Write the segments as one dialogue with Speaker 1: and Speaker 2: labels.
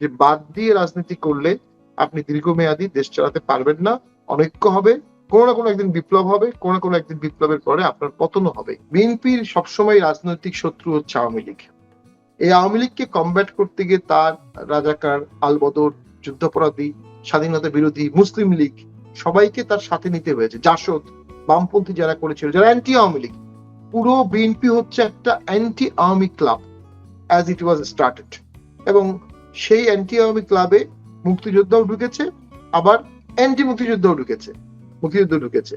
Speaker 1: যে বাদ দিয়ে রাজনীতি করলে আপনি দীর্ঘমেয়াদী দেশ চালাতে পারবেন না, অনৈক্য হবে, কোনো না কোনো একদিন বিপ্লব হবে, কোনো না কোনো একদিন বিপ্লবের পরে আপনার পতনও হবে। বিএনপির সবসময় রাজনৈতিক শত্রু হচ্ছে আওয়ামী লীগ। এই আওয়ামী লীগকে কমব্যাট করতে গিয়ে তার রাজাকার, আলবদর, যুদ্ধাপরাধী, স্বাধীনতা বিরোধী, মুসলিম লীগ সবাইকে তার সাথে নিতে হয়েছে। জাসদ, বামপন্থী যারা করেছিল, যারা অ্যান্টি আওয়ামী লীগ, পুরো বিএনপি হচ্ছে একটা anti Awami club as it was started. এবং সেই অ্যান্টি আওয়ামী ক্লাবে মুক্তিযোদ্ধাও ঢুকেছে, আবার অ্যান্টি মুক্তিযোদ্ধাও ঢুকেছে, মুক্তিযুদ্ধ ঢুকেছে।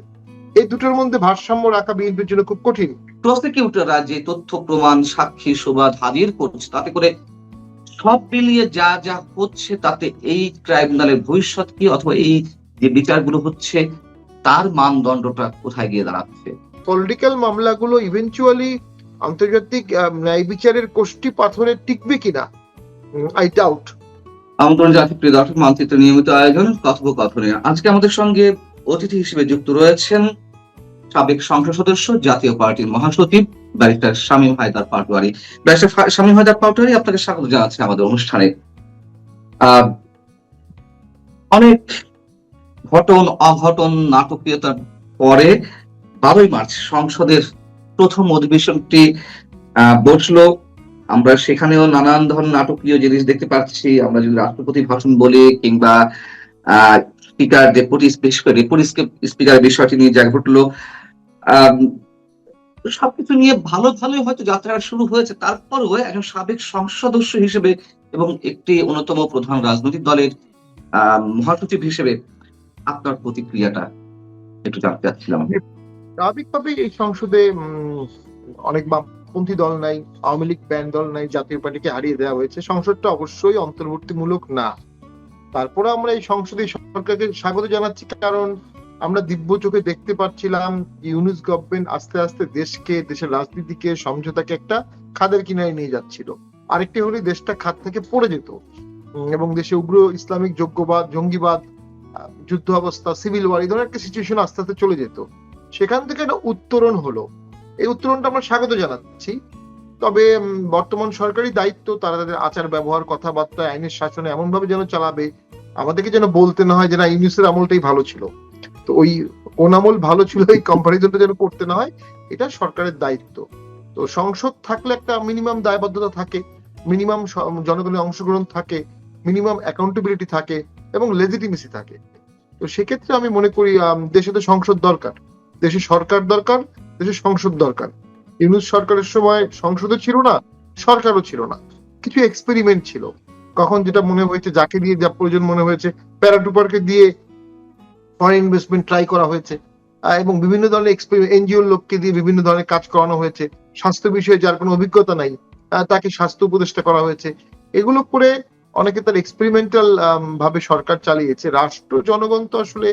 Speaker 1: এই দুটোর মধ্যে ভারসাম্য রাখা বিএনপির জন্য খুব কঠিন।
Speaker 2: প্রসিকিউটররা যে তথ্য প্রমাণ সাক্ষী সুবাদ হাজির করছে, তাতে করে সব মিলিয়ে যা যা হচ্ছে তাতে এই ট্রাইব্যুনালের ভবিষ্যৎ কি, অথবা এই যে বিচারগুলো হচ্ছে তার মানদণ্ডটা কোথায় গিয়ে দাঁড়াচ্ছে?
Speaker 1: পলিটিক্যাল মামলাগুলো ইভেন্চুয়ালি আন্তর্জাতিক ন্যায় বিচারের কোষ্ঠী পাথরে টিকবে কিনা, আই ডাউট।
Speaker 2: আমন্ত্রণ জানাচ্ছি প্রিয় দর্শক, মানচিত্র নিয়মিত আয়োজন কথোপকথনে। আজকে আমাদের সঙ্গে অতিথি হিসেবে যুক্ত রয়েছেন সাবেক সংসদ সদস্য, জাতীয় পার্টির মহাসচিব ব্যারিস্টার শামীম হায়দার পাটোয়ারী। ব্যারিস্টার শামীম হায়দার পাটোয়ারী, আপনাকে স্বাগত জানাচ্ছি আমাদের অনুষ্ঠানে। অনেক ঘটন অঘটন নাটকীয়তার পরে 12ই মার্চ সংসদের প্রথম অধিবেশনটি বসলো। আমরা সেখানেও নানান ধরনের নাটকীয় জিনিস দেখতে পাচ্ছি। আমরা যদি রাষ্ট্রপতি ভাষণ বলি কিংবা স্পিকার ডেপুটি স্পিকারের বিষয়টি নিয়ে যা ঘটলো, সবকিছু নিয়ে ভালোই হয়তো যাত্রা শুরু হয়েছে। তারপরেও একজন সাবেক সংসদ সদস্য হিসেবে এবং একটি অন্যতম প্রধান রাজনৈতিক দলের মহাসচিব হিসেবে আপনার প্রতিক্রিয়াটা একটু জানতে চাচ্ছিলাম।
Speaker 1: স্বাভাবিকভাবে এই সংসদে অনেক বামপন্থী দল নাই, আওয়ামী লীগ ব্যান্ড দল নাই, জাতীয় পার্টিকে হারিয়ে দেওয়া হয়েছে। সংসদটা অবশ্যই অন্তর্বর্তীমূলক না। তারপরে আমরা এই সংসদে সরকারকে স্বাগত জানাচ্ছি, কারণ আমরা দিব্য চোখে দেখতে পাচ্ছিলাম ইউনূস গভর্নমেন্ট আস্তে আস্তে দেশকে, দেশের রাজনীতিকে, সমঝোতাকে একটা খাদের কিনারে নিয়ে যাচ্ছিল। আরেকটি হলে দেশটা খাদ থেকে পড়ে যেত এবং দেশে উগ্র ইসলামিক জঙ্গিবাদ, যুদ্ধ অবস্থা, সিভিল ওয়ার, এই ধরনের একটা সিচুয়েশন আস্তে আস্তে চলে যেত। সেখান থেকে একটা উত্তরণ হলো। এই উত্তরণটা আমরা স্বাগত জানাচ্ছি। তবে বর্তমান সরকারি দায়িত্ব, তারা তাদের আচার ব্যবহার, কথাবার্তা, আইনের শাসনে এমন ভাবে যেন চালাবে, আমাদেরকে যেন বলতে না হয় যে না, ইউনূসের আমলটাই ভালো ছিল। তো ওই কোন আমল ভালো ছিল এই কম্পারিজনটা যেন করতে না হয়, এটা সরকারের দায়িত্ব। তো সংসদ থাকলে একটা মিনিমাম দায়বদ্ধতা থাকে, মিনিমাম জনগণের অংশগ্রহণ থাকে, মিনিমাম অ্যাকাউন্টেবিলিটি থাকে এবং লেজিটিমেসি থাকে। তো সেক্ষেত্রে আমি মনে করি দেশে তো সংসদ দরকার, দেশে সরকার দরকার, দেশে সংসদ দরকার। ইউনূস সরকারের সময় সংসদও ছিল না, সরকারও ছিল না, কিছু এক্সপেরিমেন্ট ছিল। কখন যেটা মনে হয়েছে, যাকে দিয়ে যা প্রয়োজন মনে হয়েছে, প্যারাটুপারকে দিয়ে ফরেন ইনভেস্টমেন্ট ট্রাই করা হয়েছে এবং বিভিন্ন ধরনের এনজিওর লোককে দিয়ে বিভিন্ন ধরনের কাজ করানো হয়েছে। স্বাস্থ্য বিষয়ে যার কোনো অভিজ্ঞতা নাই তাকে স্বাস্থ্য উপদেষ্টা করা হয়েছে। এগুলো করে অনেকে তার এক্সপেরিমেন্টাল ভাবে সরকার চালিয়েছে। রাষ্ট্র জনগণ তো আসলে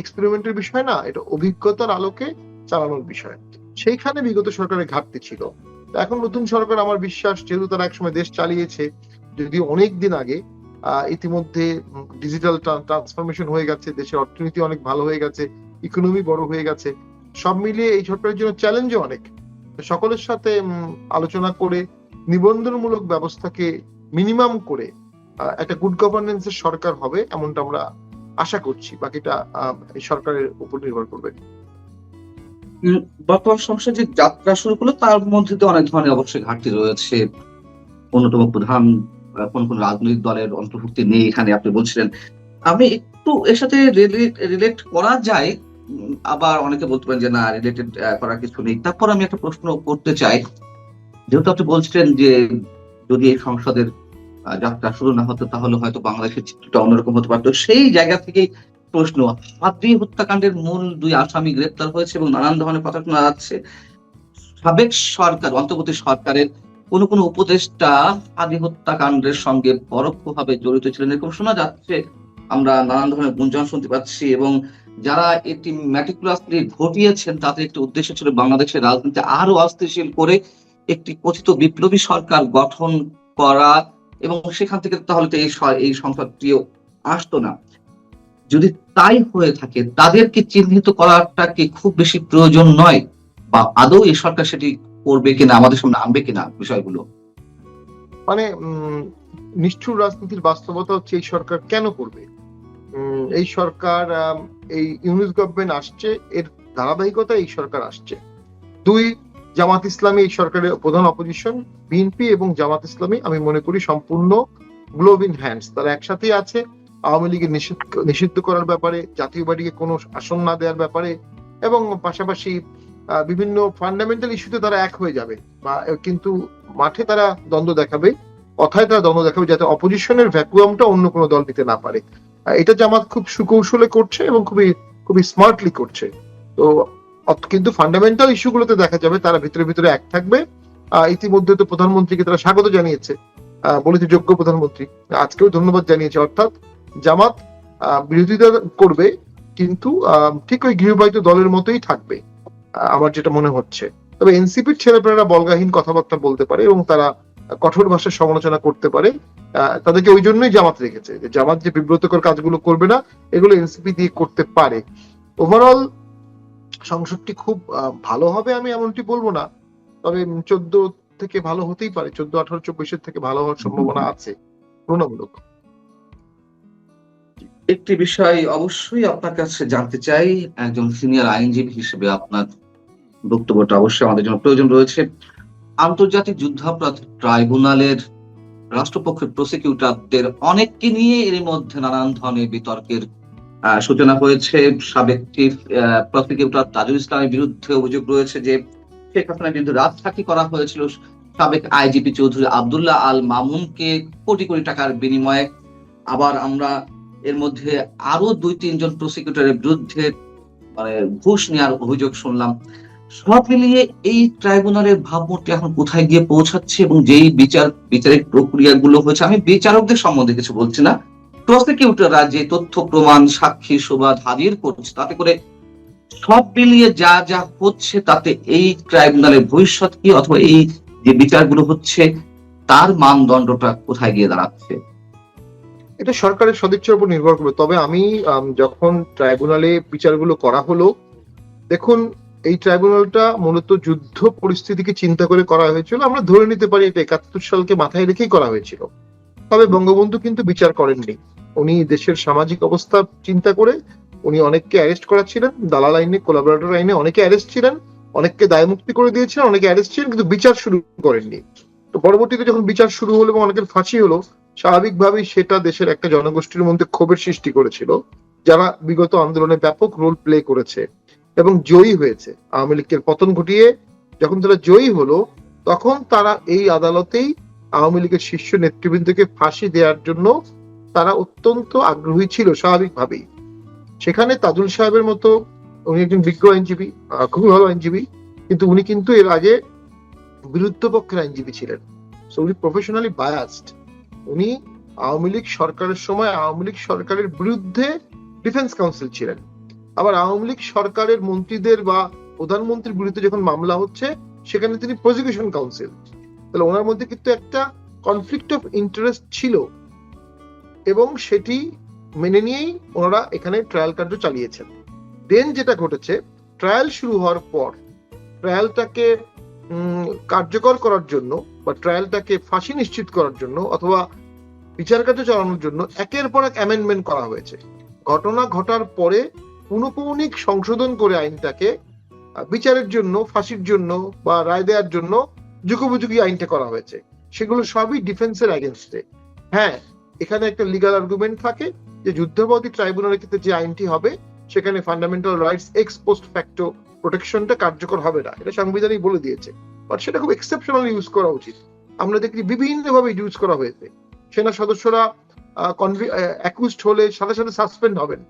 Speaker 1: এক্সপেরিমেন্টের বিষয় না, এটা অভিজ্ঞতার আলোকে চালানোর বিষয়। সেইখানে বিগত সরকারের ঘাটতি ছিল। এখন নতুন সরকার, আমার বিশ্বাস, যেহেতু তারা একসময় দেশ চালিয়েছে, যদি অনেক দিন আগে, ইতিমধ্যে ডিজিটাল ট্রান্সফরমেশন হয়ে গেছে, দেশের অর্থনীতি অনেক ভালো হয়ে গেছে, ইকোনমি বড় হয়ে গেছে, সব মিলিয়ে এই সরকারের জন্য চ্যালেঞ্জও অনেক। সকলের সাথে আলোচনা করে নিবন্ধনমূলক ব্যবস্থাকে মিনিমাম করে একটা গুড গভর্নেন্সের সরকার হবে, এমনটা আমরা আশা করছি। বাকিটা এই সরকারের উপর নির্ভর করবে।
Speaker 2: বর্তমান সংসদ যে যাত্রা শুরু করলো, তার মধ্যে তো অনেক ধরনের অবশ্যই ঘাটতি রয়েছে। অন্যতম প্রধান কোন কোন রাজনৈতিক দলের অন্তর্ভুক্তি নেই এখানে, আপনি বলছিলেন। আমি একটু এর সাথে রিলেট করা যায়, আবার অনেকে বলতে পারেন যে না, রিলেটেড করার কিছু নেই। তারপর আমি একটা প্রশ্ন করতে চাই, যেহেতু আপনি বলছিলেন যে যদি এই সংসদের যাত্রা শুরু না হতো তাহলে হয়তো বাংলাদেশের চিত্রটা অন্যরকম হতে পারতো। সেই জায়গা থেকেই প্রশ্ন, হাদি হত্যাকাণ্ডের মূল 2 আসামি গ্রেপ্তার হয়েছে এবং নানান ধরনের কথা শোনা যাচ্ছে। সাবেক সরকার, অন্তর্বর্তী সরকারের কোন উপদেষ্টা হাদি হত্যাকাণ্ডের সঙ্গে পরোক্ষভাবে জড়িত ছিলেন এরকম শোনা যাচ্ছে। আমরা নানান ধরনের গুঞ্জন শুনতে পাচ্ছি এবং যারা এটি ম্যাটিকুলাসলি ঘটিয়েছেন তাদের একটি উদ্দেশ্য ছিল বাংলাদেশের রাজনীতি আরো অস্থিতিশীল করে একটি কথিত বিপ্লবী সরকার গঠন করা, এবং সেখান থেকে তাহলে তো এই সংসদটিও আসতো না। যদি তাই হয়ে থাকে, তাদেরকে চিহ্নিত করাটা কি খুব বেশি প্রয়োজন নয়, বা আদৌ এই সরকার সেটি করবে কিনা, আমাদের সামনে আনবে কিনা বিষয়গুলো?
Speaker 1: মানে নিষ্ঠুর রাজনীতির বাস্তবতা হচ্ছে এই সরকার কেন করবে? এই সরকার এই ইউনিট গভর্নমেন্ট আসছে, এর ধারাবাহিকতা এই সরকার আসছে। 2, জামাত ইসলামী এই সরকারের প্রধান অপোজিশন। বিএনপি এবং জামাত ইসলামী আমি মনে করি সম্পূর্ণ গ্লোভ ইন হ্যান্ডস, তারা একসাথেই আছে আওয়ামী লীগের নিষিদ্ধ করার ব্যাপারে, জাতীয় পার্টিকে কোনো আসন না দেওয়ার ব্যাপারে, এবং পাশাপাশি বিভিন্ন ফান্ডামেন্টাল ইস্যুতে তারা এক হয়ে যাবে, বা কিন্তু মাঠে তারা দ্বন্দ্ব দেখাবে, কথায় তারা দ্বন্দ্ব দেখাবে, যাতে অপোজিশনের ভ্যাকুয়ামটা অন্য কোনো দল নিতে না পারে। এটা জামাত খুব সুকৌশলে করছে এবং খুবই খুবই স্মার্টলি করছে। তো কিন্তু ফান্ডামেন্টাল ইস্যুগুলোতে দেখা যাবে তারা ভিতরে ভিতরে এক থাকবে। ইতিমধ্যে তো প্রধানমন্ত্রীকে তারা স্বাগত জানিয়েছে, বলেছে যোগ্য প্রধানমন্ত্রী, আজকেও ধন্যবাদ জানিয়েছে। অর্থাৎ জামাত বিরোধিতা করবে, কিন্তু ঠিক ওই গৃহপালিত দলের মতোই থাকবে, আমার যেটা মনে হচ্ছে। তবে এনসিপির ছেলেপেলেরা বল্গাহীন কথাবার্তা বলতে পারে এবং তারা কঠোর ভাষায় সমালোচনা করতে পারে। তাদেরকে ওই জন্যই জামাত রেখেছে, যে জামাত যে বিব্রতকর কাজগুলো করবে না, এগুলো এনসিপি দিয়ে করতে পারে। ওভারঅল সংসদটি খুব ভালো হবে আমি এমনটি বলবো না, তবে 14 থেকে ভালো হতেই পারে, 14, 18, 24 থেকে ভালো হওয়ার সম্ভাবনা আছে তুলনামূলক।
Speaker 2: একটি বিষয় অবশ্যই আপনার কাছে জানতে চাই, একজন সিনিয়র আইনজীবী হিসেবে আপনার বক্তব্যটা অবশ্যই আমাদের জন্য প্রয়োজন রয়েছে। আন্তর্জাতিক যুদ্ধাপরাধ ট্রাইব্যুনালের রাষ্ট্রপক্ষের প্রসিকিউটরদের অনেককে নিয়ে এর মধ্যে নানান ধরনের বিতর্কের সূচনা হয়েছে। সাবেক চিফ প্রসিকিউটর তাজুল ইসলামের বিরুদ্ধে অভিযোগ রয়েছে যে শেখ হাসিনার বিরুদ্ধে রাজসাক্ষী করা হয়েছিল সাবেক আইজিপি চৌধুরী আব্দুল্লাহ আল মামুনকে কোটি কোটি টাকার বিনিময়ে। আবার আমরা এর মধ্যে আরো 2-3 জন প্রসিকিউটরের বিরুদ্ধে মানে ঘুষ নেওয়ার অভিযোগ শুনলাম। সব মিলিয়ে এই ট্রাইব্যুনালের ভাবমূর্তি এখন কোথায় গিয়ে পৌঁছাচ্ছে, এবং যেই বিচারিক প্রক্রিয়াগুলো হয়েছে, আমি বিচারকদের সম্বন্ধে কিছু বলছি না, প্রসিকিউটররা যে তথ্য প্রমাণ সাক্ষী সুবাদ হাজির করছে, তাতে করে সব মিলিয়ে যা যা হচ্ছে তাতে এই ট্রাইব্যুনালের ভবিষ্যৎ কি, অথবা এই যে বিচারগুলো হচ্ছে তার মানদণ্ডটা কোথায় গিয়ে দাঁড়াচ্ছে?
Speaker 1: এটা সরকারের সদিচ্ছার উপর নির্ভর করবে। তবে আমি যখন ট্রাইব্যুনালে বিচারগুলো করা হলো, দেখুন এই ট্রাইব্যুনালটা মূলত যুদ্ধ পরিস্থিতিকে চিন্তা করে করা হয়েছিল। আমরা ধরে নিতে পারি এটা 71 সালকে মাথায় রেখেই করা হয়েছিল। তবে বঙ্গবন্ধু কিন্তু বিচার করেননি, উনি দেশের সামাজিক অবস্থা চিন্তা করে উনি অনেককে অ্যারেস্ট করাচ্ছিলেন, দালাল আইনে, কোলাবরেটর আইনে অনেকে অ্যারেস্ট ছিলেন, অনেককে দায়মুক্তি করে দিয়েছিলেন, অনেকে অ্যারেস্ট ছিলেন, কিন্তু বিচার শুরু করেননি। তো পরবর্তীতে যখন বিচার শুরু হলো এবং অনেকের ফাঁসি হলো, স্বাভাবিকভাবেই সেটা দেশের একটা জনগোষ্ঠীর মধ্যে ক্ষোভের সৃষ্টি করেছিল, যারা বিগত আন্দোলনে ব্যাপক রোল প্লে করেছে এবং জয়ী হয়েছে। আওয়ামী লীগের পতন ঘটিয়ে যখন তারা জয়ী হলো, তখন তারা এই আদালতেই আওয়ামী লীগের শীর্ষ নেতৃবৃন্দকে ফাঁসি দেওয়ার জন্য তারা অত্যন্ত আগ্রহী ছিল স্বাভাবিকভাবেই। সেখানে তাজুল সাহেবের মতো, উনি একজন বিজ্ঞ আইনজীবী, খুবই ভালো আইনজীবী, কিন্তু উনি কিন্তু এর আগে বিরুদ্ধ পক্ষের আইনজীবী ছিলেন, সো উনি প্রফেশনালি বায়াসড। উনি আওয়ামী লীগ সরকারের সময় আওয়ামী লীগ সরকারের বিরুদ্ধে ডিফেন্স কাউন্সিল ছিলেন, আবার আওয়ামী লীগ সরকারের মন্ত্রীদের বা প্রধানমন্ত্রীর বিরুদ্ধে যখন মামলা হচ্ছে সেখানে তিনি প্রসিকিউশন কাউন্সিল। তাহলে ওনার মধ্যে কিন্তু একটা কনফ্লিক্ট অফ ইন্টারেস্ট ছিল, এবং সেটি মেনে নিয়েই ওনারা এখানে ট্রায়াল কার্য চালিয়েছেন। দেন যেটা ঘটেছে, ট্রায়াল শুরু হওয়ার পর ট্রায়ালটাকে কার্যকর করার জন্য বা ট্রায়ালটাকে ফাঁসি নিশ্চিত করার জন্য অথবা বিচার কার্য চালানোর জন্য একের পর এক অ্যামেন্ডমেন্ট করা হয়েছে। ঘটনা ঘটার পরে পুনঃপৌনিক সংশোধন করে আইনটাকে বিচারের জন্য, ফাঁসির জন্য বা রায় দেওয়ার জন্য যুগোপযোগী আইনটা করা হয়েছে। সেগুলো সবই ডিফেন্সের এগেনস্টে। হ্যাঁ, এখানে একটা লিগাল আর্গুমেন্ট থাকে যে যুদ্ধাপরাধী ট্রাইব্যুনালের ক্ষেত্রে যে আইনটি হবে সেখানে fundamental rights ex post facto প্রোটেকশনটা কার্যকর হবে না, এটা সংবিধানই বলে দিয়েছে। বাট সেটা খুব এক্সেপশনাল ইউজ করা উচিত। আমরা দেখি বিভিন্নভাবে ইউজ করা হয়েছে। সেনা সদস্যরা অ্যাকিউজড হলে সাথে সাথে সাসপেন্ড হবেন,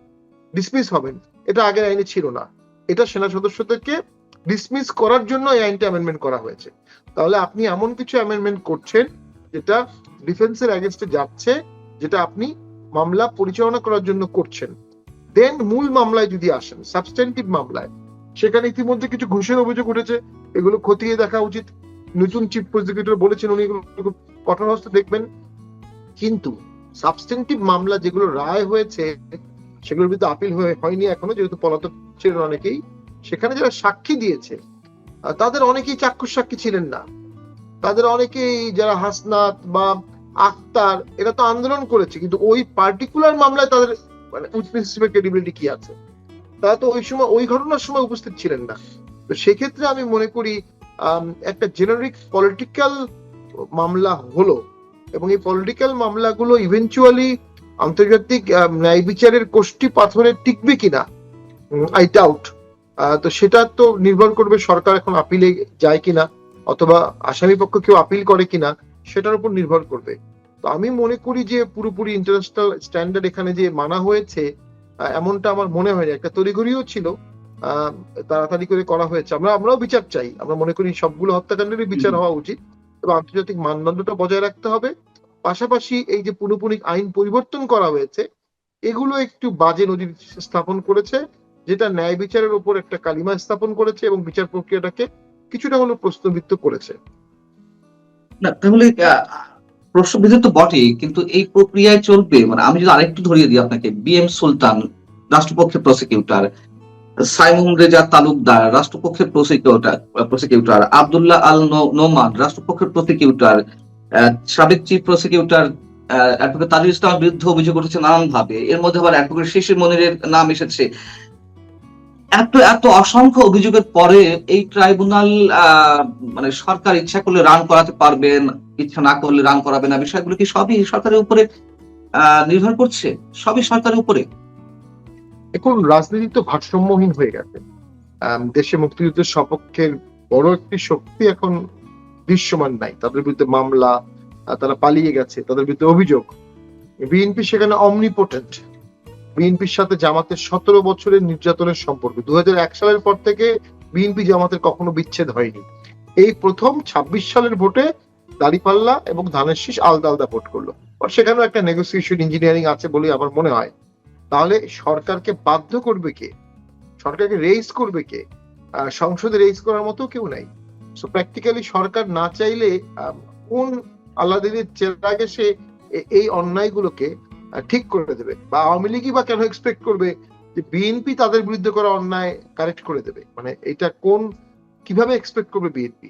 Speaker 1: ডিসমিস হবেন, এটা আগের আইনে ছিল না। এটা সেনা সদস্যদেরকে ডিসমিস করার জন্য এই আইনটা অ্যামেন্ডমেন্ট করা হয়েছে। তাহলে আপনি এমন কিছু অ্যামেন্ডমেন্ট করছেন যেটা ডিফেন্সের এগেনস্টে যাচ্ছে, যেটা আপনি মামলা পরিচালনা করার জন্য করছেন। দেন মূল মামলায় যদি আসেন, সাবস্টেন্টিভ মামলায়, সেখানে ইতিমধ্যে কিছু ঘুষের অভিযোগ উঠেছে, এগুলো খতিয়ে দেখা উচিত। নতুন চিফ প্রসিকিউটর বলেছেন উনি এগুলো কঠোর হস্তে দেখবেন। কিন্তু সাবস্টেন্টিভ মামলা যেগুলো রায় হয়েছে সেগুলোর বিরুদ্ধে আপিল হয়নি এখনো, যেহেতু পলাতক ছিলেন অনেকেই। সেখানে যারা সাক্ষী দিয়েছে তাদের অনেকেই চাক্ষুষ সাক্ষী ছিলেন না। তাদের অনেকেই, যারা হাসনাত বা আক্তার, এরা তো আন্দোলন করেছে, কিন্তু ওই পার্টিকুলার মামলায় তাদের মানে উইটনেস হিসেবে ক্রেডিবিলিটি কি আছে? তারা তো ওই সময় ওই ঘটনার সময় উপস্থিত ছিলেন না। তো সেক্ষেত্রে আমি মনে করি একটা জেনারিক পলিটিক্যাল মামলা হলো, এবং এই পলিটিক্যাল মামলাগুলো ইভেনচুয়ালি আন্তর্জাতিক ন্যায় বিচারের কোষ্ঠী পাথরে টিকবে কিনা, আই ডাউট। তো সেটা তো নির্ভর করবে সরকার এখন আপিলে যায় কিনা, অথবা আসামি পক্ষ কেউ আপিল করে কিনা, সেটার উপর নির্ভর করবে। তো আমি মনে করি যে পুরোপুরি ইন্টারন্যাশনাল স্ট্যান্ডার্ড এখানে যে মানা হয়েছে, এমনটা আমার মনে হয়নি। একটা তড়িঘড়িও ছিল, তাড়াতাড়ি করে করা হয়েছে। আমরাও বিচার চাই, আমরা মনে করি সবগুলো হত্যাকাণ্ডেরই বিচার হওয়া উচিত এবং আন্তর্জাতিক মানদণ্ডটা বজায় রাখতে হবে। পাশাপাশি এই যে পুনঃপুনিক আইন পরিবর্তন করা হয়েছে, এগুলো একটু বাজে নজির স্থাপন করেছে, যেটা ন্যায় বিচারের উপর একটা কালিমা স্থাপন করেছে এবং বিচার প্রক্রিয়াটাকে কিছুটা হলেও প্রশ্নবিদ্ধ করেছে।
Speaker 2: না তাহলে প্রশ্নবিদ্ধ তো বটেই, কিন্তু এই প্রক্রিয়ায় চলবে মানে আমি যদি আরেকটু ধরিয়ে দিই আপনাকে, বিএম সুলতান রাষ্ট্রপক্ষের প্রসিকিউটর, সাইমুম রেজা তালুকদার রাষ্ট্রপক্ষের প্রসিকিউটর, আব্দুল্লাহ আল নোমান রাষ্ট্রপক্ষের প্রসিকিউটর, সাবেক চিফ প্রসিকিউটর অ্যাডভোকেট তাজুল ইসলামের বিরুদ্ধে অভিযোগ উঠেছে নানান ভাবে, এর মধ্যে আবার অ্যাডভোকেট শিশির মনিরের নাম এসেছে। এত এত অসংখ্য অভিযোগের পরে এই ট্রাইব্যুনাল মানে সরকার ইচ্ছা করলে রান করাতে পারবেন, ইচ্ছা না করলে রান করাবে না, বিষয়গুলো কি সবই সরকারের উপরে নির্ভর করছে? সবই সরকারের উপরে।
Speaker 1: এখন রাজনীতি তো ভারসাম্যহীন হয়ে গেছে। দেশে মুক্তিযুদ্ধের সপক্ষের বড় একটি শক্তি এখন দৃশ্যমান নাই। তাদের বিরুদ্ধে মামলা, তারা পালিয়ে গেছে, তাদের বিরুদ্ধে অভিযোগ। বিএনপি সেখানে অমনিপোটেন্ট। বিএনপির সাথে জামাতের 17 বছরের নির্যাতনের সম্পর্ক। 2001 সালের পর থেকে বিএনপি জামাতের কখনো বিচ্ছেদ হয়নি। এই প্রথম 26 সালের ভোটে দাঁড়িপাল্লা এবং ধানের শীষ আলাদা আলাদা ভোট করলো। সেখানেও একটা নেগোসিয়েশন ইঞ্জিনিয়ারিং আছে বলে আমার মনে হয়। তাহলে সরকারকে বাধ্য করবে কে? সরকারকে রেইজ করবে কে? সংসদে রেইজ করার মতো কেউ নাই। সো প্র্যাকটিক্যালি সরকার না চাইলে কোন আল্লাদিনের চেরাগে সে এই অন্যায়গুলোকে ঠিক করে দেবে? বা আওয়ামী লীগই বা কেন এক্সপেক্ট করবে যে বিএনপি তাদের বিরুদ্ধে করা অন্যায় কারেক্ট করে দেবে? মানে এটা কিভাবে এক্সপেক্ট করবে বিএনপি?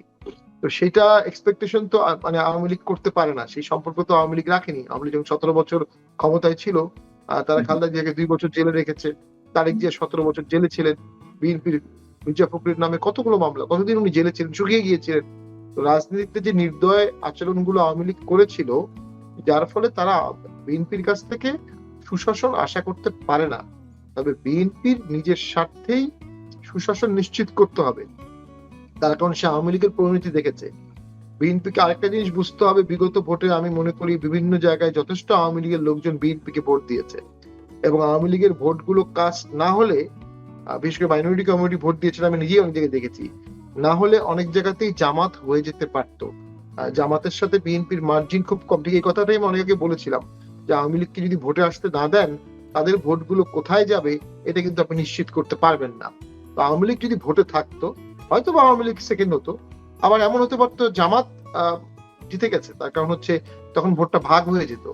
Speaker 1: তো সেটা এক্সপেকটেশন তো মানে আওয়ামী লীগ করতে পারে না। সেই সম্পর্ক তো আওয়ামী লীগ রাখেনি। আওয়ামী লীগ যখন 17 বছর ক্ষমতায় ছিল, তারা খালেদা জিয়াকে 2 বছর জেলে রেখেছে, তারেক জিয়া 17 বছর জেলে ছিলেন, বিএনপির মির্জা ফখরুলের নামে কতগুলো মামলা, কতদিন উনি জেলে ছিলেন, শুকিয়ে গিয়েছিলেন। তো রাজনীতিতে যে নির্দয় আচরণগুলো আওয়ামী লীগ করেছিল, যার ফলে তারা বিএনপির কাছ থেকে সুশাসন আশা করতে পারে না। তবে বিএনপির নিজের স্বার্থেই সুশাসন নিশ্চিত করতে হবে, তার কারণ সে আওয়ামী লীগের পরিণতি দেখেছে। বিএনপিকে আরেকটা জিনিস বুঝতে হবে, বিগত ভোটে আমি মনে করি বিভিন্ন জায়গায় যথেষ্ট আওয়ামী লীগের লোকজন বিএনপিকে ভোট দিয়েছে, এবং আওয়ামী লীগের ভোটগুলো কাস্ট না হলে, বিশেষ করে মাইনরিটি কমিউনিটি ভোট দিয়েছিল, আমি নিজেই অনেক জায়গায় দেখেছি, না হলে অনেক জায়গাতেই জামাত হয়ে যেতে পারত। জামাতের সাথে বিএনপির মার্জিন খুব কম। ঠিক এই কথাটাই আমি অনেকে বলেছিলাম যে আওয়ামী লীগকে যদি ভোটে আসতে না দেন, তাদের ভোটগুলো কোথায় যাবে এটা কিন্তু আপনি নিশ্চিত করতে পারবেন না। তো আওয়ামী লীগ যদি ভোটে থাকতো, হয়তো বা আওয়ামী লীগ সেকেন্ড হতো, আবার এমন হতে পারতো জামাত জিতে গেছে, তার কারণ হচ্ছে তখন ভোটটা ভাগ হয়ে যেত।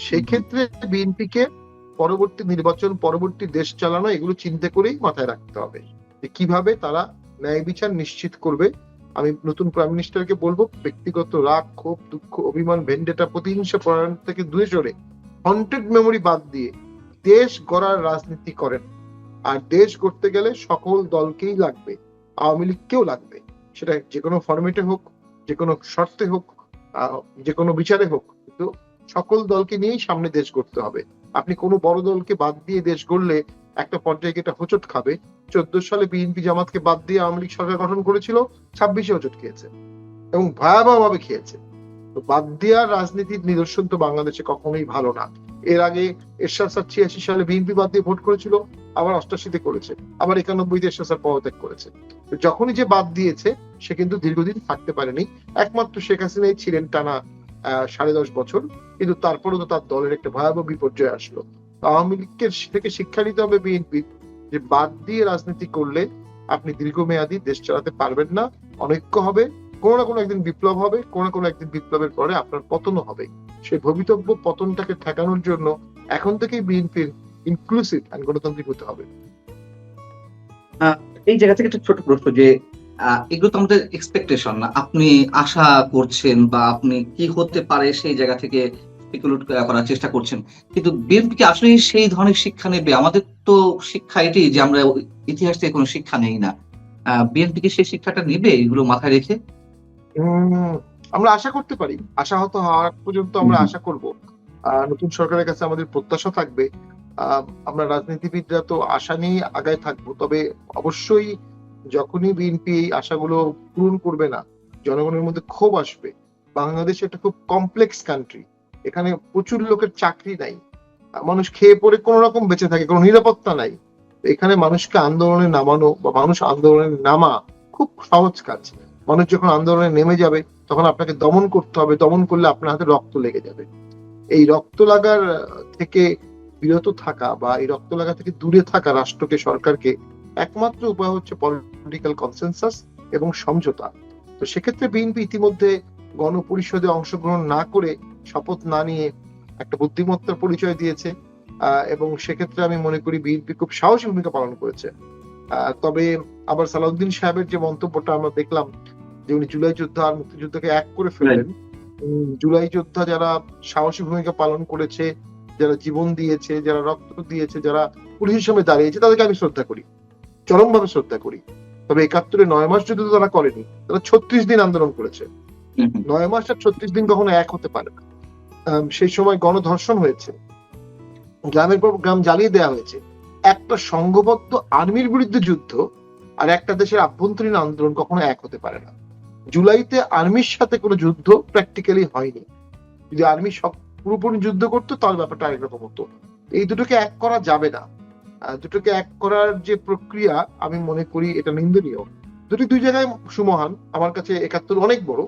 Speaker 1: সেই ক্ষেত্রে বিএনপিকে পরবর্তী নির্বাচন, পরবর্তী দেশ চালানো, এগুলো চিন্তা করেই মাথায় রাখতে হবে যে কিভাবে তারা ন্যায় বিচার নিশ্চিত করবে। আমি নতুন প্রাইম মিনিস্টারকে বলবো, ব্যক্তিগত রাগ, ক্ষোভ, দুঃখ, অভিমান, ভেন্ডেটা, প্রতিহিংসা পরায়ণ থেকে দূরে সরে হন্টেড মেমোরি বাদ দিয়ে দেশ গড়ার রাজনীতি করেন। আর দেশ গড়তে গেলে সকল দলকেই লাগবে, আওয়ামী লীগকেও লাগবে। সেটা যে কোনো ফরম্যাটে হোক, যে কোনো শর্তে হোক, যে কোনো বিচারে হোক, কিন্তু সকল দলকে নিয়েই সামনে দেশ গড়তে হবে। আপনি কোনো বড় দলকে বাদ দিয়ে দেশ গড়লে একটা পর্যায়ে এটা হোঁচট খাবে। 14 সালে বিএনপি জামাতকে বাদ দিয়ে আওয়ামী লীগ সরকার গঠন করেছিল, 26-এ হোঁচট খেয়েছে এবং ভয়াবহ ভাবে খেয়েছে। তো বাদ দেওয়ার রাজনীতির নিদর্শন তো বাংলাদেশে কখনোই ভালো না। এর আগে এরশাদ স্যার 86 সালে বিএনপি বাদ দিয়ে ভোট করেছিল, আবার 88-তে করেছে, আবার 91-তে এরশাদ স্যার পদত্যাগ করেছে। যখনই যে বাদ দিয়েছে সে কিন্তু দীর্ঘদিন থাকতে পারেনি। একমাত্র শেখ হাসিনাই ছিলেন টানা 10.5 বছর, কিন্তু তারপরেও তো তার দলের একটা ভয়াবহ বিপর্যয় আসলো। আওয়ামী লীগের থেকে শিক্ষা নিতে হবে বিএনপি, যে বাদ দিয়ে রাজনীতি করলে আপনি দীর্ঘমেয়াদী দেশ চালাতে পারবেন না। অনৈক্য হবে, কোনো না কোনো একদিন বিপ্লব হবে, কোনো না কোনো একদিন বিপ্লবের পরে আপনার পতনও হবে। সেই ভবিতব্য পতনটাকে ঠেকানোর জন্য এখন থেকেই বিএনপির ইনক্লুসিভ এন্ড গণতান্ত্রিক হতে হবে।
Speaker 2: এই জায়গা থেকে একটা ছোট প্রশ্ন, যে এগুলো তো আমাদের এক্সপেকটেশন না, আপনি আশা করছেন বা আপনি কি হতে পারে সেই জায়গা থেকে স্পেকুলেট করার চেষ্টা করছেন। কিন্তু বিএনপি কি আসলে সেই ধরনের শিক্ষা নেবে? আমাদের তো শিক্ষা এটাই যে আমরা ইতিহাস থেকে কোনো শিক্ষা নেই না। বিএনপি কি সেই শিক্ষাটা নেবে এগুলো মাথায় রেখে?
Speaker 1: উম, আমরা আশা করতে পারি, আশাহত হওয়ার পর্যন্ত
Speaker 2: হুম,
Speaker 1: আমরা
Speaker 2: হুম।
Speaker 1: আশা করব। নতুন সরকারের কাছে আমাদের প্রত্যাশা থাকবে। আমরা রাজনীতিবিদরা তো আশা নিয়ে আগায় থাকবো, তবে অবশ্যই যখনই বিএনপি এই আশাগুলো পূরণ করবে না, জনগণের মধ্যে ক্ষোভ আসবে। বাংলাদেশ একটা খুব কমপ্লেক্স কান্ট্রি, এখানে প্রচুর লোকের চাকরি নাই, মানুষ খেয়ে পরে কোন রকম বেঁচে থাকে, কোনো নিরাপত্তা নাই। এখানে মানুষকে আন্দোলনে নামানো বা মানুষ আন্দোলনে নামা খুব সহজ কাজ। মানুষ যখন আন্দোলনে নেমে যাবে তখন আপনাকে দমন করতে হবে, দমন করলে আপনার হাতে রক্ত লেগে যাবে। এই রক্ত লাগার থেকে বিরত থাকা বা এই রক্ত লাগা থেকে দূরে থাকা রাষ্ট্রকে, সরকারকে একমাত্র উপায় হচ্ছে পলিটিক্যাল কনসেনসাস এবং সমঝোতা। তো সেক্ষেত্রে বিএনপি ইতিমধ্যে গণপরিষদে অংশগ্রহণ না করে, শপথ না নিয়ে একটা বুদ্ধিমত্তার পরিচয় দিয়েছে। এবং সেক্ষেত্রে আমি মনে করি বিএনপি খুব সাহসী ভূমিকা পালন করেছে। তবে আবার সালাউদ্দিন সাহেবের যে মন্তব্যটা আমরা দেখলাম, যে উনি জুলাই যোদ্ধা আর মুক্তিযুদ্ধকে এক করে ফেললেন। জুলাই যোদ্ধা যারা সাহসী ভূমিকা পালন করেছে, যারা জীবন দিয়েছে, যারা রক্ত দিয়েছে, যারা পুলিশের সামনে দাঁড়িয়েছে, তাদেরকে আমি শ্রদ্ধা করি, চরমভাবে শ্রদ্ধা করি। তবে ৭১-এ ৯ মাস যুদ্ধ তো তারা করেনি, তারা ৩৬ দিন আন্দোলন করেছে।
Speaker 2: হুম, হুম।
Speaker 1: ৯ মাস আর ৩৬ দিন কখনো এক হতে পারে না। সেই সময় গণধর্ষণ হয়েছে, গ্রামের পর গ্রাম জ্বালিয়ে দেওয়া হয়েছে। একটা সংঘবদ্ধ আর্মির বিরুদ্ধে যুদ্ধ আর একটা দেশের আভ্যন্তরীণ আন্দোলন কখনো এক হতে পারে না। জুলাইতে আর্মির সাথে কোনো যুদ্ধ প্র্যাকটিক্যালি হয়নি। যদি আর্মি সব পুরোপুরি যুদ্ধ করতো তাহলে ব্যাপারটা আরেক রকম হতো। এই দুটোকে এক করা যাবে না। দুটোকে এক করার যে প্রক্রিয়া, আমি মনে করি এটা নিন্দনীয়। দুটি দুই জায়গায় সুমহান। আমার কাছে ৭১ অনেক বড়,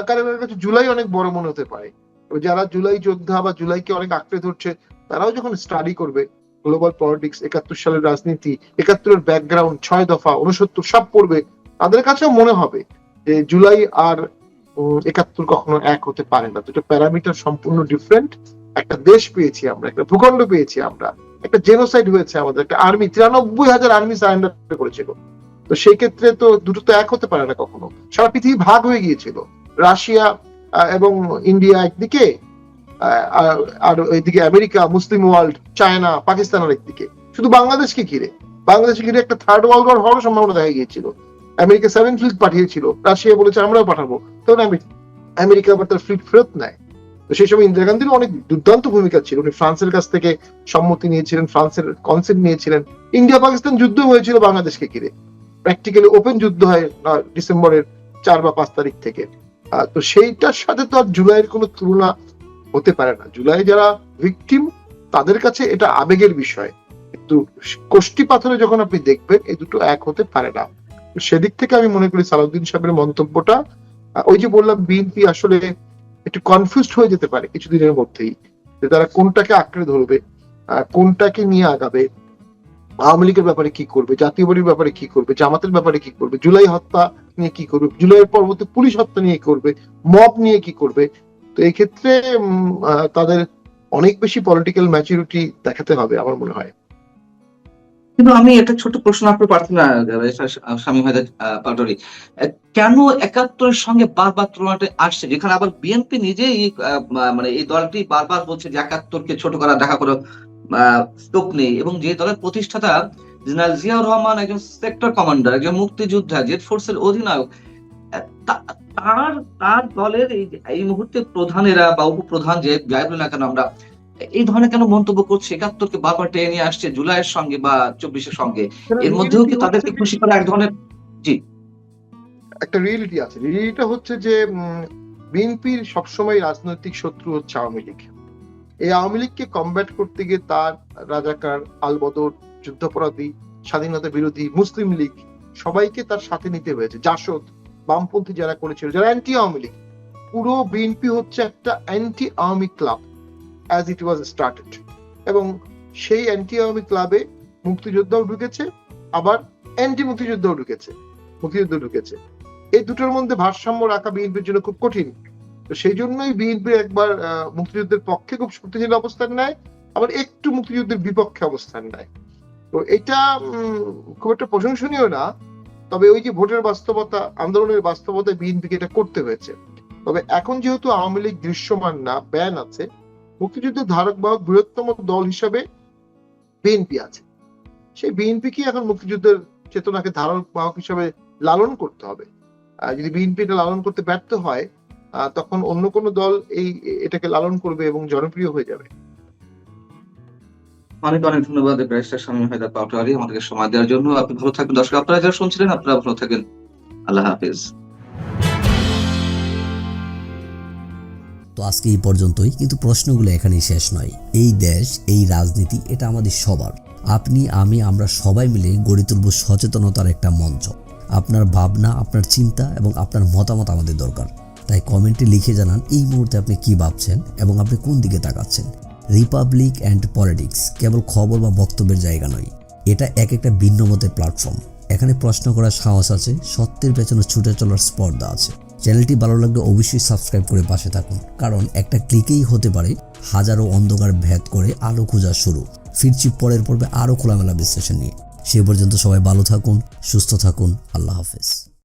Speaker 1: কারণ কাছে জুলাই অনেক বড় মনে হতে পারে। যারা জুলাই যোদ্ধা বা জুলাইকে অনেক আঁকড়ে ধরছে, তারাও যখন স্টাডি করবে গ্লোবাল পলিটিক্স, ৭১ সালের রাজনীতি, ৭১-এর ব্যাকগ্রাউন্ড, ৬ দফা, ৬৯ সব পড়বে, তাদের কাছেও মনে হবে যে জুলাই আর ৭১ কখনো এক হতে পারে না। দুটো প্যারামিটার সম্পূর্ণ ডিফারেন্ট। একটা দেশ পেয়েছি আমরা, একটা ভূখণ্ড পেয়েছি আমরা, একটা জেনোসাইড হয়েছে আমাদের, একটা আর্মি ৯৩,০০০ আর্মি সারেন্ডার করেছিল। তো সেই ক্ষেত্রে তো দুটো তো এক হতে পারে না কখনো। সারা পৃথিবী ভাগ হয়ে গিয়েছিল, রাশিয়া এবং ইন্ডিয়া একদিকে, আর ওইদিকে America, Muslim world, China, Pakistan আর একদিকে। শুধু বাংলাদেশকে ঘিরে, বাংলাদেশকে ঘিরে একটা থার্ড ওয়ার্ল্ড ওয়ার হওয়ার সম্ভাবনা দেখা গিয়েছিল। আমেরিকা 7 ফ্লিট পাঠিয়েছিল, রাশিয়া বলেছে আমরাও পাঠাবো, তখন আমেরিকা আবার তার ফ্লিট ফেরত নেয়। তো সেই সময় ইন্দিরা গান্ধীর অনেক দুর্দান্ত ভূমিকা ছিল, উনি ফ্রান্সের কাছ থেকে সম্মতি নিয়েছিলেন, ফ্রান্সের কনসেন্ট নিয়েছিলেন। ইন্ডিয়া পাকিস্তান যুদ্ধ হয়েছিল বাংলাদেশকে ঘিরে, প্র্যাকটিক্যালি ওপেন যুদ্ধ হয় ডিসেম্বরের ৪ বা ৫ তারিখ থেকে। তো সেইটার সাথে তো আর জুলাইয়ের কোনো তুলনা হতে পারে না। জুলাই যারা ভিকটিম, তাদের কাছে এটা আবেগের বিষয়, কিন্তু কোষ্টি পাথরে যখন আপনি দেখবেন, এই দুটো এক হতে পারে না। সেদিক থেকে আমি মনে করি সালাউদ্দিন সাহেবের মন্তব্যটা, ওই যে বললাম, বিএনপি আসলে একটু কনফিউজড হয়ে যেতে পারে কিছুদিনের মধ্যেই, যে তারা কোনটাকে আঁকড়ে ধরবে, কোনটাকে নিয়ে আগাবে। আওয়ামী লীগের ব্যাপারে কি করবে, জাতীয় পার্টির ব্যাপারে কি করবে, জামাতের ব্যাপারে কি করবে, জুলাই হত্যা নিয়ে কি করবে, জুলাইয়ের পরবর্তী পুলিশ হত্যা নিয়ে কি করবে, মব নিয়ে কি করবে। তো এই ক্ষেত্রে তাদের অনেক বেশি পলিটিক্যাল ম্যাচুরিটি দেখাতে হবে আমার মনে হয়।
Speaker 2: কিন্তু আমি একটা ছোট প্রশ্ন আপনার প্রার্থী না শামীম হায়দার পাটোয়ারি, কেন ৭১-এর সঙ্গে বারবার তুলনাটা আসছে, যেখানে আবার বিএনপি নিজেই মানে এই দলটি বারবার বলছে যে ৭১-কে ছোট করা, ঢাকা করে স্কোপ নেই, এবং যে দলের প্রতিষ্ঠাতা জেনারেল জিয়াউর রহমান একজন সেক্টর কমান্ডার, একজন মুক্তিযোদ্ধা, জেড ফোর্সের অধিনায়ক, তার তার দলের এই মুহূর্তে প্রধানেরা বা উপপ্রধান যে যাই বলি না কেন, আমরা এই ধরনের কেন মন্তব্য করছে, ৭১-কে বারবার টেনে নিয়ে আসছে জুলাইয়ের সঙ্গে বা ২৪-এর সঙ্গে? এর মধ্যেও কি তাদেরকে খুশি করা এক ধরনের? জি।
Speaker 1: একটা রিয়েলিটি আছে, রিয়েলিটিটা হচ্ছে যে বিএনপির সবসময় রাজনৈতিক শত্রু হচ্ছে আওয়ামী লীগ। এই আওয়ামী লীগকে কমব্যাট করতে গিয়ে তার রাজাকার, আলবদর, যুদ্ধাপরাধী, স্বাধীনতা বিরোধী, মুসলিম লীগ, সবাইকে তার সাথে নিতে হয়েছে। জাসদ, বামপন্থী যারা করেছিল, যারা অ্যান্টি আওয়ামী লীগ, পুরো বিএনপি হচ্ছে একটা anti Awami club as it was started. এবং সেই অ্যান্টি আওয়ামী ক্লাবে মুক্তিযোদ্ধাও ঢুকেছে, আবার অ্যান্টি মুক্তিযোদ্ধাও ঢুকেছে, মুক্তিযুদ্ধ ঢুকেছে। এই দুটোর মধ্যে ভারসাম্য রাখা বিএনপির জন্য খুব কঠিন। তো সেই জন্যই বিএনপি একবার মুক্তিযুদ্ধের পক্ষে খুব শক্তিশালী অবস্থান নেয়, আবার একটু মুক্তিযুদ্ধের বিপক্ষে অবস্থান নেয়। তো এটা খুব একটা প্রশংসনীয় না, তবে ওই যে ভোটের বাস্তবতা, আন্দোলনের বাস্তবতা, বিএনপিকে এটা করতে হয়েছে। তবে এখন যেহেতু আওয়ামী লীগ দৃশ্যমান না, ব্যান আছে, মুক্তিযুদ্ধের ধারক বাহক বৃহত্তম দল হিসাবে বিএনপি আছে। সেই বিএনপিকে এখন মুক্তিযুদ্ধের চেতনাকে ধারক বাহক হিসাবে লালন করতে হবে। যদি বিএনপি এটা লালন করতে ব্যর্থ হয়, তখন অন্য কোনো দল এটাকে লালন করবে এবং জনপ্রিয় হয়ে যাবে।
Speaker 2: অনেক অনেক ধন্যবাদ ব্যারিস্টার শামীম হায়দার পাটোয়ারি আমাদেরকে সময় দেওয়ার জন্য। আপনি ভালো থাকবেন। দর্শক আপনারা যারা শুনছিলেন, আপনারা ভালো থাকবেন। আল্লাহ হাফেজ।
Speaker 3: তো আজকে এই পর্যন্তই, কিন্তু প্রশ্নগুলো এখানেই শেষ নয়। এই দেশ, এই রাজনীতি, এটা আমাদের সবার। আপনি, আমি, আমরা সবাই মিলে গড়ে তুলব সচেতনতার একটা মঞ্চ। আপনার ভাবনা, আপনার চিন্তা এবং আপনার মতামত আমাদের দরকার। তাই কমেন্টে লিখে জানান এই মুহূর্তে আপনি কি ভাবছেন এবং আপনি কোন দিকে তাকাচ্ছেন। রিপাবলিক অ্যান্ড পলিটিক্স কেবল খবর বা বক্তব্যের জায়গা নয়, এটা এক একটা ভিন্ন মতের প্ল্যাটফর্ম। এখানে প্রশ্ন করার সাহস আছে, সত্যের পেছনে ছুটে চলার স্পর্ধা আছে। চ্যানেলটি ভালো লাগলে অবশ্যই সাবস্ক্রাইব করে পাশে থাকুন, কারণ একটা ক্লিকেই হতে পারে হাজারো অন্ধকার ভেদ করে আলো খোঁজা শুরু। ফিরছি পরের পর্বে আরও খোলামেলা বিশ্লেষণ নিয়ে। সে পর্যন্ত সবাই ভালো থাকুন, সুস্থ থাকুন। আল্লাহ হাফেজ।